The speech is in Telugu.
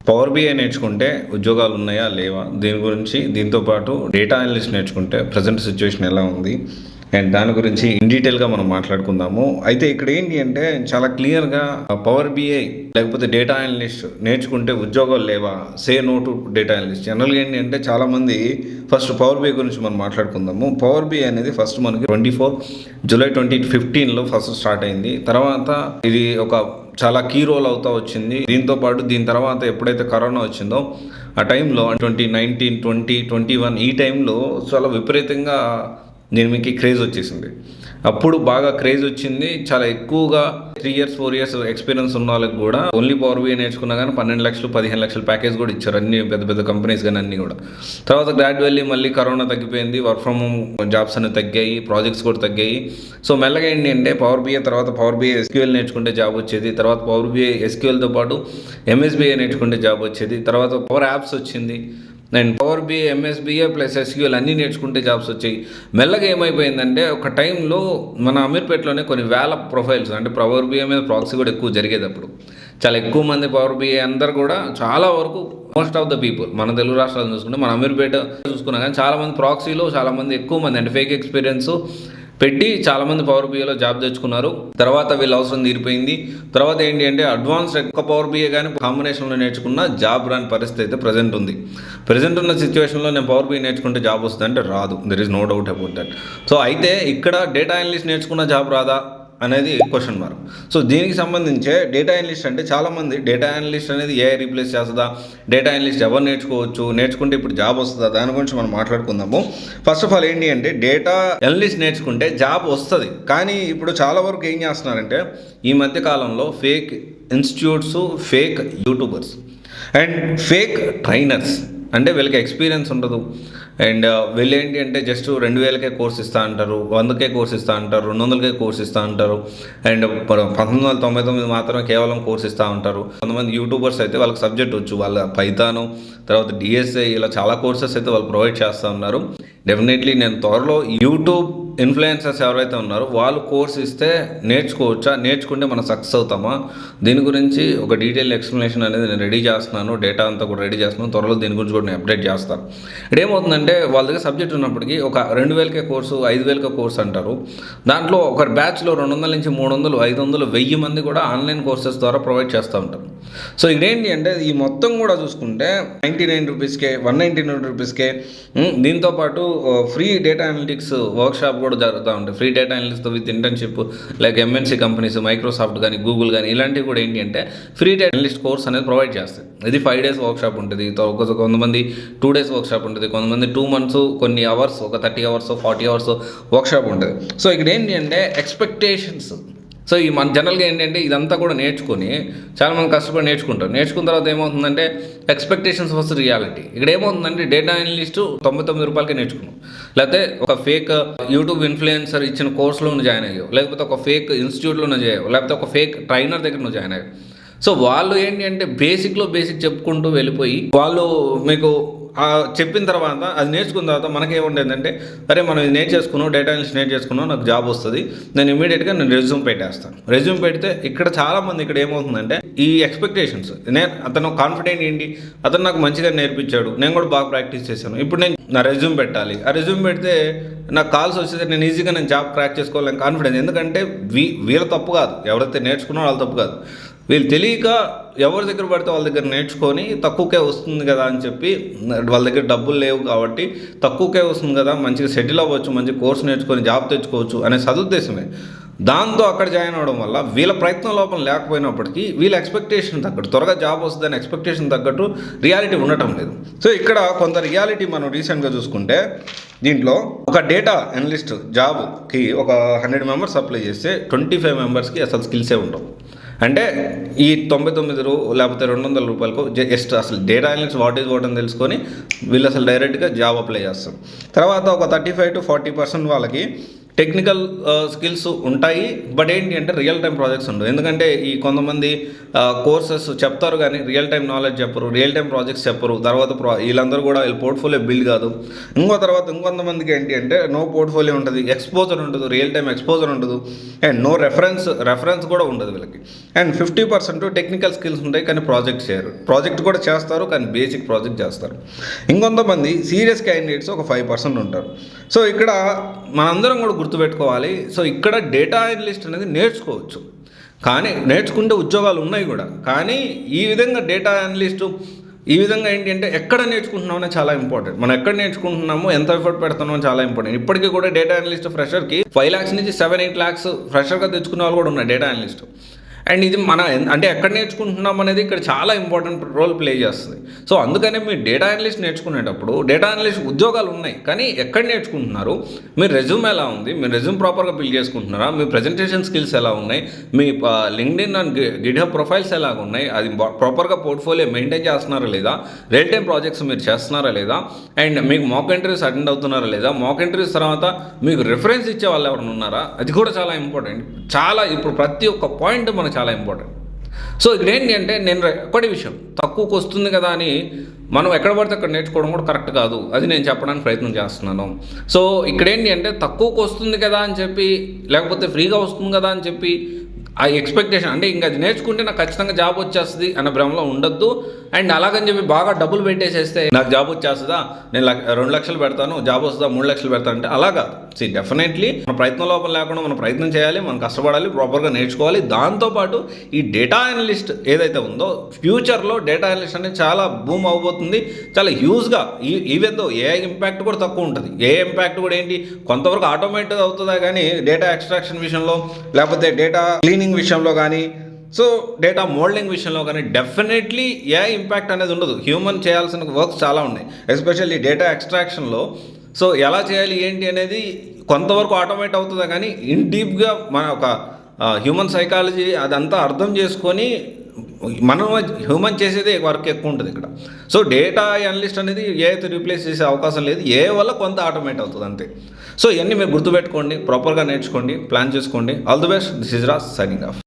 పవర్ బిఐ నేర్చుకుంటే ఉద్యోగాలు ఉన్నాయా లేవా, దీని గురించి, దీంతో పాటు డేటా అనలిస్ట్ నేర్చుకుంటే ప్రజెంట్ సిచ్యువేషన్ ఎలా ఉంది అండ్ దాని గురించి ఇన్ డీటెయిల్గా మనం మాట్లాడుకుందాము. అయితే ఇక్కడ ఏంటి అంటే చాలా క్లియర్గా పవర్ బిఐ లేకపోతే డేటా అనలిస్ట్ నేర్చుకుంటే ఉద్యోగాలు లేవా, say no to data analyst. జనరల్గా ఏంటి అంటే చాలామంది ఫస్ట్ పవర్ బిఐ గురించి మనం మాట్లాడుకుందాము. పవర్ బిఐ అనేది ఫస్ట్ మనకి 24 జూలై 2015లో ఫస్ట్ స్టార్ట్ అయింది. తర్వాత ఇది ఒక చాలా కీ రోల్ అవుతా వచ్చింది. దీంతో పాటు దీని తర్వాత ఎప్పుడైతే కరోనా వచ్చిందో ఆ టైంలో 2019, 2021 ఈ టైంలో చాలా విపరీతంగా దీనికి క్రేజ్ వచ్చేసింది. అప్పుడు బాగా క్రేజ్ వచ్చింది. చాలా ఎక్కువగా 3 years 4 years ఎక్స్పీరియన్స్ ఉన్న వాళ్ళకి కూడా ఓన్లీ పవర్ బిఐ నేర్చుకున్నా కానీ 12 లక్షలు 15 లక్షల ప్యాకేజ్ కూడా ఇచ్చారు అన్ని పెద్ద పెద్ద కంపెనీస్ కానీ అన్నీ కూడా. తర్వాత గ్రాడ్యువల్లీ మళ్ళీ కరోనా తగ్గిపోయింది, వర్క్ ఫ్రమ్ హోమ్ జాబ్స్ అనేవి తగ్గాయి, ప్రాజెక్ట్స్ కూడా తగ్గాయి. సో మెల్లగా ఏంటి అంటే పవర్ బిఐ తర్వాత పవర్ బిఐ ఎస్క్యూఎల్ నేర్చుకుంటే జాబ్ వచ్చేది. తర్వాత పవర్ బిఐ ఎస్క్యూఎల్తో పాటు ఎంఎస్బిఐ నేర్చుకుంటే జాబ్ వచ్చేది. తర్వాత పవర్ యాప్స్ వచ్చింది and power BI MSBI plus SQL అన్నీ నేర్చుకుంటే జాబ్స్ వచ్చాయి. మెల్లగా ఏమైపోయిందంటే ఒక టైంలో మన అమీర్పేటలోనే కొన్ని వేల ప్రొఫైల్స్, అంటే పవర్ బిఐ మీద ప్రాక్సీ కూడా ఎక్కువ జరిగేది. అప్పుడు చాలా ఎక్కువ మంది పవర్ బిఐ అందరు కూడా చాలా వరకు మోస్ట్ ఆఫ్ ద పీపుల్ మన తెలుగు రాష్ట్రాలను చూసుకుంటే మన అమీర్పేట చూసుకున్నా కానీ చాలామంది ప్రాక్సీలో చాలామంది ఎక్కువ మంది అంటే ఫేక్ ఎక్స్పీరియన్స్ పెట్టి చాలామంది పవర్ బిఐలో జాబ్ తెచ్చుకున్నారు. తర్వాత వీళ్ళ అవసరం తీరిపోయింది. తర్వాత ఏంటి అంటే అడ్వాన్స్డ్ ఎక్కువ పవర్ బిఐ కానీ కాంబినేషన్లో నేర్చుకున్న జాబ్ రాని పరిస్థితి అయితే ప్రజెంట్ ఉంది. ప్రజెంట్ ఉన్న సిచ్యువేషన్లో నేను పవర్ బిఐ నేర్చుకుంటే జాబ్ వస్తుంది అంటే రాదు. There is no doubt about that. So అయితే ఇక్కడ డేటా అనలిస్ట్ నేర్చుకున్న జాబ్ రాదా అనేది క్వశ్చన్ మార్క్. సో దీనికి సంబంధించే డేటా అనలిస్ట్ అంటే చాలామంది డేటా అనలిస్ట్ అనేది ఏఐ రీప్లేస్ చేస్తుందా, డేటా అనలిస్ట్ ఎవరు నేర్చుకోవచ్చు, నేర్చుకుంటే ఇప్పుడు జాబ్ వస్తుందా, దాని గురించి మనం మాట్లాడుకుందాము. ఫస్ట్ ఆఫ్ ఆల్ ఏంటి అంటే డేటా అనలిస్ట్ నేర్చుకుంటే జాబ్ వస్తుంది. కానీ ఇప్పుడు చాలా వరకు ఏం చేస్తున్నారంటే ఈ మధ్య కాలంలో fake institutes, fake YouTubers and fake trainers, అంటే వీళ్ళకి ఎక్స్పీరియన్స్ ఉండదు అండ్ వీళ్ళు ఏంటి అంటే జస్ట్ 2000కే కోర్స్ ఇస్తా అంటారు, 100కే కోర్స్ ఇస్తా అంటారు, 200కే కోర్స్ ఇస్తా అంటారు అండ్ 1999 మాత్రమే కేవలం కోర్స్ ఇస్తూ ఉంటారు. కొంతమంది యూట్యూబర్స్ అయితే వాళ్ళకి సబ్జెక్ట్ వచ్చు, వాళ్ళ పైథాను తర్వాత డిఎస్ఐ ఇలా చాలా కోర్సెస్ అయితే వాళ్ళు ప్రొవైడ్ చేస్తూ ఉన్నారు. డెఫినెట్లీ నేను త్వరలో యూట్యూబ్ ఇన్ఫ్లుయెన్సర్స్ ఎవరైతే ఉన్నారో వాళ్ళు కోర్స్ ఇస్తే నేర్చుకోవచ్చా, నేర్చుకుంటే మనం సక్సెస్ అవుతామా, దీని గురించి ఒక డీటెయిల్ ఎక్స్ప్లెనేషన్ అనేది నేను రెడీ చేస్తున్నాను. డేటా అంతా కూడా రెడీ చేస్తున్నాను. త్వరలో దీని గురించి కూడా నేను అప్డేట్ చేస్తాను. ఇక్కడ ఏమవుతుందంటే వాళ్ళ దగ్గర సబ్జెక్ట్ ఉన్నప్పటికీ ఒక 2000కే కోర్సు, 5000కే కోర్స్ అంటారు. దాంట్లో ఒక బ్యాచ్లో 200 నుంచి 300, 500, 1000 మంది కూడా ఆన్లైన్ కోర్సెస్ ద్వారా ప్రొవైడ్ చేస్తూ ఉంటారు. సో ఇదేంటి అంటే ఈ మొత్తం కూడా చూసుకుంటే 99 రూపీస్కే, 199 రూపీస్కే, దీంతోపాటు ఫ్రీ డేటా అనలిటిక్స్ వర్క్షాప్ కూడా జరుగుతూ ఉంటాయి. Free data analyst with internship like MNC companies, Microsoft కానీ, గూగుల్ కానీ ఇలాంటివి కూడా ఏంటి అంటే ఫ్రీ డేటా అనలిస్ట్ కోర్స్ అనేది ప్రొవైడ్ చేస్తాయి. ఇది 5 days వర్క్షాప్ ఉంటుంది, కొంతమంది 2 days వర్క్షాప్ ఉంటుంది, కొంతమంది 2 months, కొన్ని అవర్స్, ఒక 30 hours 40 hours వర్క్షాప్ ఉంటుంది. సో ఇక్కడ ఏంటి అంటే ఎక్స్పెక్టేషన్స్. సో ఈ మన జనరల్గా ఏంటంటే ఇదంతా కూడా నేర్చుకొని చాలామంది కష్టపడి నేర్చుకుంటారు. నేర్చుకున్న తర్వాత ఏమవుతుందంటే ఎక్స్పెక్టేషన్స్ వర్సెస్ రియాలిటీ. ఇక్కడ ఏమవుతుందంటే డేటా అనలిస్ట్ 99 రూపాయలకే నేర్చుకున్నాం, లేకపోతే ఒక ఫేక్ యూట్యూబ్ ఇన్ఫ్లుయెన్సర్ ఇచ్చిన కోర్సులోనే జాయిన్ అయ్యావు, లేకపోతే ఒక ఫేక్ ఇన్స్టిట్యూట్లోనే చేయవు, లేకపోతే ఒక ఫేక్ ట్రైనర్ దగ్గర నువ్వు జాయిన్ అయ్యావు. సో వాళ్ళు ఏంటి అంటే బేసిక్లో బేసిక్ చెప్పుకుంటూ వెళ్ళిపోయి వాళ్ళు మీకు చెప్పిన తర్వాత అది నేర్చుకున్న తర్వాత మనకేముండేదంటే అరే మనం ఇది నేర్చేసుకున్నాం, డేటా అనలిస్ట్ నేర్చేసుకున్నాం, నాకు జాబ్ వస్తుంది, నేను ఇమీడియట్గా రెజ్యూమ్ పెట్టేస్తాను. రెజ్యూమ్ పెడితే ఇక్కడ చాలామంది ఇక్కడ ఏమవుతుందంటే ఈ ఎక్స్పెక్టేషన్స్, అతను కాన్ఫిడెంట్ ఏంటి, అతను నాకు మంచిగా నేర్పించాడు, నేను కూడా బాగా ప్రాక్టీస్ చేశాను, ఇప్పుడు నేను నా రెజ్యూమ్ పెట్టాలి, ఆ రెజ్యూమ్ పెడితే నాకు కాల్స్ వచ్చేది నేను ఈజీగా నేను జాబ్ క్రాక్ చేసుకోవాలని కాన్ఫిడెన్స్. ఎందుకంటే వీళ్ళ తప్పు కాదు, ఎవరైతే నేర్చుకున్నారో వాళ్ళ తప్పు కాదు, వీళ్ళు తెలియక ఎవరి దగ్గర పడితే వాళ్ళ దగ్గర నేర్చుకొని తక్కువకే వస్తుంది కదా అని చెప్పి, వాళ్ళ దగ్గర డబ్బులు లేవు కాబట్టి తక్కువకే వస్తుంది కదా, మంచిగా సెటిల్ అవ్వచ్చు, మంచి కోర్స్ నేర్చుకొని జాబ్ తెచ్చుకోవచ్చు అనే సదుద్దేశమే. దాంతో అక్కడ జాయిన్ అవ్వడం వల్ల వీళ్ళ ప్రయత్నం లోపం లేకపోయినప్పటికీ వీళ్ళ ఎక్స్పెక్టేషన్ తగ్గట్టు త్వరగా జాబ్ వస్తుందని ఎక్స్పెక్టేషన్ తగ్గట్టు రియాలిటీ ఉండటం లేదు. సో ఇక్కడ కొంత రియాలిటీ మనం రీసెంట్గా చూసుకుంటే దీంట్లో ఒక డేటా అనలిస్ట్ జాబ్కి ఒక 100 members అప్లై చేస్తే 25 members అసలు స్కిల్సే ఉండవు. అంటే ఈ 99 లేకపోతే 200 రూపాయలకు జస్ట్ అసలు డేటా అనలిస్ట్ వాట్ అని తెలుసుకొని వీళ్ళు అసలు డైరెక్ట్గా జాబ్ అప్లై చేస్తారు. తర్వాత ఒక 35 to 40% వాళ్ళకి టెక్నికల్ స్కిల్స్ ఉంటాయి, బట్ ఏంటి అంటే రియల్ టైం ప్రాజెక్ట్స్ ఉండవు. ఎందుకంటే ఈ కొంతమంది కోర్సెస్ చెప్తారు కానీ రియల్ టైం నాలెడ్జ్ చెప్పరు, రియల్ టైం ప్రాజెక్ట్స్ చెప్పరు. తర్వాత వీళ్ళందరూ కూడా వీళ్ళ పోర్ట్ఫోలియో బిల్డ్ కాదు. ఇంకొంతమందికి ఏంటి అంటే నో పోర్ట్ఫోలియో ఉంటుంది, ఎక్స్పోజర్ ఉంటుంది, రియల్ టైం ఎక్స్పోజర్ ఉంటుంది, అండ్ నో రెఫరెన్స్ కూడా ఉండదు వీళ్ళకి. అండ్ 50% టెక్నికల్ స్కిల్స్ ఉంటాయి కానీ ప్రాజెక్ట్ చేయరు. ప్రాజెక్ట్ కూడా చేస్తారు కానీ బేసిక్ ప్రాజెక్ట్ చేస్తారు. ఇంకొంతమంది సీరియస్ క్యాండిడేట్స్ ఒక 5% ఉంటారు. సో ఇక్కడ మనందరం కూడా గుర్తుపెట్టుకోవాలి. సో ఇక్కడ డేటా అనలిస్ట్ అనేది నేర్చుకోవచ్చు, కానీ నేర్చుకుంటే ఉద్యోగాలు ఉన్నాయి కూడా. కానీ ఈ విధంగా డేటా అనలిస్టు ఈ విధంగా ఏంటి అంటే ఎక్కడ నేర్చుకుంటున్నామో అనేది చాలా ఇంపార్టెంట్. మనం ఎక్కడ నేర్చుకుంటున్నామో, ఎంత ఎఫర్ట్ పెడుతున్నామో చాలా ఇంపార్టెంట్. ఇప్పటికీ కూడా డేటా అనలిస్ట్ ఫ్రెషర్కి 5 lakhs నుంచి 7-8 lakhs ఫ్రెషర్గా తెచ్చుకునే వాళ్ళు కూడా ఉన్నారు డేటా అనలిస్ట్. అండ్ ఇది అంటే ఎక్కడ నేర్చుకుంటున్నాం అనేది ఇక్కడ చాలా ఇంపార్టెంట్ రోల్ ప్లే చేస్తుంది. సో అందుకనే మీరు డేటా అనలిస్ట్ నేర్చుకునేటప్పుడు డేటా అనలిస్ట్ ఉద్యోగాలు ఉన్నాయి, కానీ ఎక్కడ నేర్చుకుంటున్నారు, మీ రెజ్యూమ్ ఎలా ఉంది, మీ రెజ్యూమ్ ప్రాపర్గా బిల్డ్ చేసుకుంటున్నారా, మీ ప్రజెంటేషన్ స్కిల్స్ ఎలా ఉన్నాయి, మీ లింక్డ్ఇన్ అండ్ గిట్హబ్ ప్రొఫైల్స్ ఎలా ఉన్నాయి, అది ప్రాపర్గా పోర్ట్ఫోలియో మెయింటైన్ చేస్తున్నారా లేదా, రియల్ టైం ప్రాజెక్ట్స్ మీరు చేస్తున్నారా లేదా, అండ్ మీకు మాక్ ఇంటర్వ్యూస్ అటెండ్ అవుతున్నారా లేదా, మాక్ ఇంటర్వ్యూస్ తర్వాత మీకు రిఫరెన్స్ ఇచ్చే వాళ్ళు ఎవరైనా ఉన్నారా, అది కూడా చాలా ఇంపార్టెంట్. ఇప్పుడు ప్రతి ఒక్క పాయింట్ మనకు చాలా ఇంపార్టెంట్. సో ఇక్కడ ఏంటి అంటే నేను ఒకటి విషయం తక్కువకు వస్తుంది కదా అని మనం ఎక్కడ పడితే అక్కడ నేర్చుకోవడం కూడా కరెక్ట్ కాదు, అది నేను చెప్పడానికి ప్రయత్నం చేస్తున్నాను. సో ఇక్కడ ఏంటి అంటే తక్కువకు వస్తుంది కదా అని చెప్పి, లేకపోతే ఫ్రీగా వస్తుంది కదా అని చెప్పి ఆ ఎక్స్పెక్టేషన్ అంటే ఇంకా అది నేర్చుకుంటే నాకు ఖచ్చితంగా జాబ్ వచ్చేస్తుంది అన్న భ్రమలో ఉండొద్దు. అండ్ అలాగని చెప్పి బాగా డబ్బులు పెట్టేసేస్తే నాకు జాబ్ వచ్చేస్తుందా, నేను 2 లక్షలు పెడతాను జాబ్ వస్తుందా 3 లక్షలు పెడతాను అంటే అలాగా. డెఫినెట్లీ మన ప్రయత్నం లోపల లేకుండా మనం ప్రయత్నం చేయాలి, మనం కష్టపడాలి, ప్రాపర్గా నేర్చుకోవాలి. దాంతోపాటు ఈ డేటా అనలిస్ట్ ఏదైతే ఉందో ఫ్యూచర్లో డేటా అనలిస్ట్ అనేది చాలా బూమ్ అవబోతుంది, చాలా హ్యూజ్గా. ఈవెన్ దో ఏఐ ఇంపాక్ట్ కూడా తక్కువ ఉంటుంది. ఏఐ ఇంపాక్ట్ కూడా ఏంటి కొంతవరకు ఆటోమేటిక్ అవుతుందా కానీ డేటా ఎక్స్ట్రాక్షన్ విషయంలో, లేకపోతే డేటా క్లీనింగ్ విషయంలో కానీ, సో డేటా మోల్డింగ్ విషయంలో కానీ డెఫినెట్లీ ఏ ఇంపాక్ట్ అనేది ఉండదు. హ్యూమన్ చేయాల్సిన వర్క్స్ చాలా ఉన్నాయి, ఎస్పెషల్లీ డేటా ఎక్స్ట్రాక్షన్లో. సో ఎలా చేయాలి ఏంటి అనేది కొంతవరకు ఆటోమేట్ అవుతుందా కానీ ఇన్ డీప్గా మన ఒక హ్యూమన్ సైకాలజీ అదంతా అర్థం చేసుకొని మనం హ్యూమన్ చేసేదే వర్క్ ఎక్కువ ఉంటుంది ఇక్కడ. సో డేటా అనలిస్ట్ అనేది ఏఐతో రీప్లేస్ చేసే అవకాశం లేదు, ఏ వల్ల కొంత ఆటోమేట్ అవుతుంది అంతే. సో ఇవన్నీ మీరు గుర్తుపెట్టుకోండి, ప్రాపర్గా నేర్చుకోండి, ప్లాన్ చేసుకోండి. All the best. This is Raj signing off.